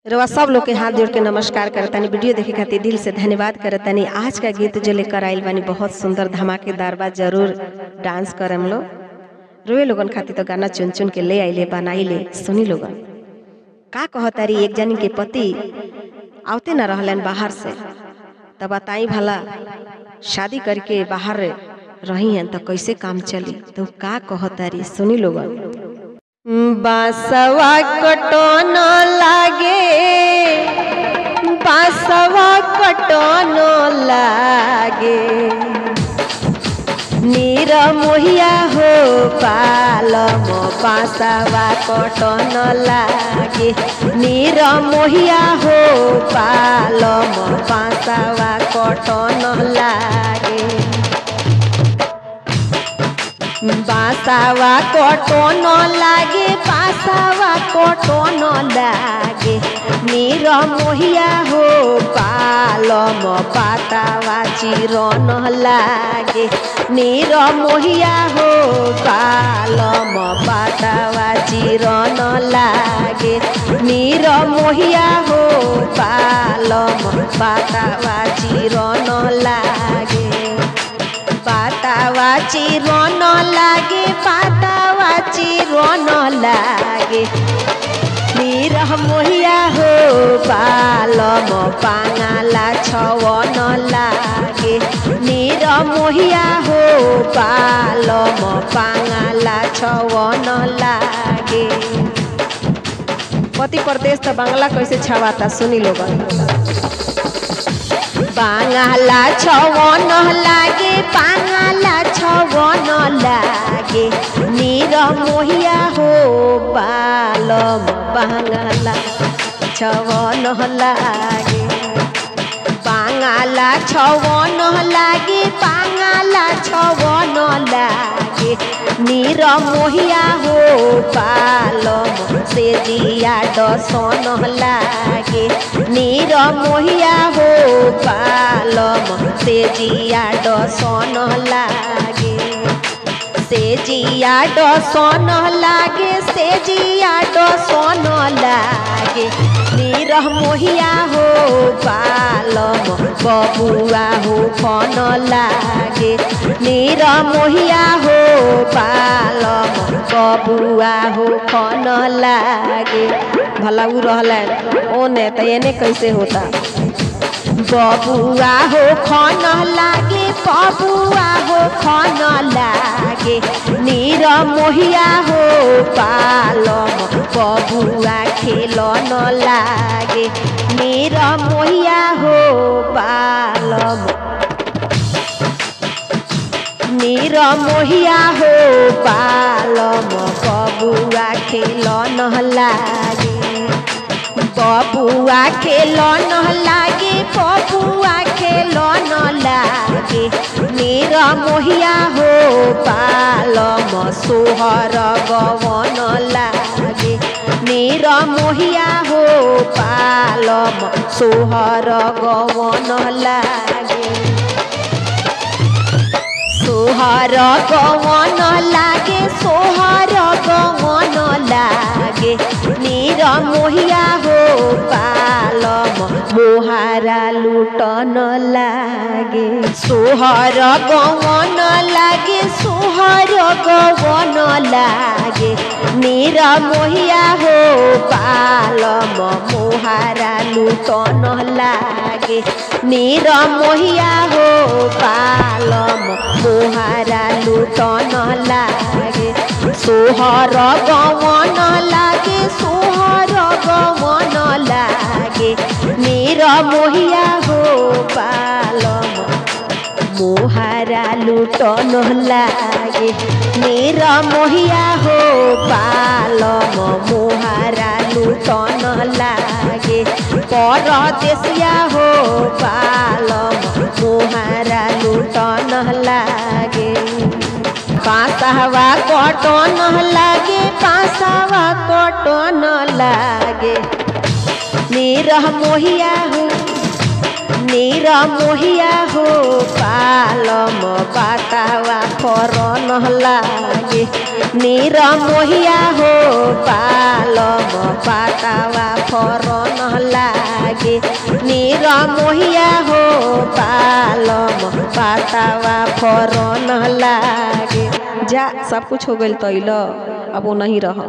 रवा सब लोग के हाथ जोड़ के नमस्कार करतानी। वीडियो देखे खातिर दिल से धन्यवाद करतानी। आज का गीत जो लेकर आइल बानी बहुत सुंदर धमाकेदार बा, जरूर डांस करम लो। रोए लोगन खातिर तो गाना चुन चुन के ले आइले बनाइले, सुनी लोगन का कहतारी। एक जनी के पति आवते न रहलन बाहर से, तब बताई भला शादी करके बाहर रही हैं तो कैसे काम चली। तो का कहतारी सुनी लोगन। बासवा कटोन लागे, बासवा कटोन लागे, नीर मोहिया हो पालम बासवा कटोन लागे, नीर मोहिया हो पालम बासवा कटोन लागे। बासावा कटोन लागे, बासावा कटोन लागे, नीर मोहिया हो पालम पातावा चिरन लागे, नीर मोहिया हो पालम पातावा चिरन लागे, नीर मोहिया हो पालम पातावा चिरन लागे। पातावा चिरन लागे, पातावा चिरन लागे, नीर मोहिया हो पालम पांगाला छवन लागे, नीर मोहिया हो पालम पांगाला छवन लागे। पति प्रदेश तो बांग्ला कैसे छवाता सुनी लोगन। बांगाला छवन लागे, बांगाला छवन लागे, नीर मोहिया हो पालम बांगाला छवन लागे। बांगाला छवन लागे, बांगाला छवन लागे, नीर मोहिया हो पालम से जिया दसन लागे, नीर मोहिया हो पालम से जिया दसन लागे। से जिया दसन लागे, से जिया दसन लागे, नीर मोहिया हो पालम बबुआ हो खन लागे, नीर मोहिया हो पालम बबुआ हो खन लागे। भला उ रहलन ओने त एने कैसे होता। बबुआ हो खन लागे, बबुआ हो खन लागे, नीर मोहिया हो पालम बबुआ खेलन लागे, नीर मोहिया हो पालम, नीर मोहिया हो पालम बबुआ खेलन लागे। बबुआ खेलन लागे, बबुआ खेलन लागे, नीर मोहिया हो पालम सोहर गवन लागे, नीर मोहिया हो पालम सोहर गवन लागे। सोहर गवन लागे, सोहर गवन लागे, नीर मोहिया हो पालम मोहारा लुटन लागे। सोहर गवन लागे, सोहर गवन लागे, नीर मोहिया हो पालम मोहारा लुटन लागे, नीर मोहिया हो पालम मोहारा लुटन लागे। सोहर गवन लागे, सोहर गवन लागे, नीर मोहिया हो पालम मोहारा लुटन लागे, नीर मोहिया हो पालम मोहारा लुटन लागे। परदेसिया हो पालम मोहारा लुटन लागे। बासवा कटोन लागे, बासवा कटोन लागे, नीर मोहिया हो नीरा मोहिया हो पालम पातावा फरन लागे नीरा मोहिया हो पालम पातावा फरन लागे नीरा मोहिया हो पालम पातावा फरन लागे। जा सब कुछ हो गइल तैल अब वो नहीं रह।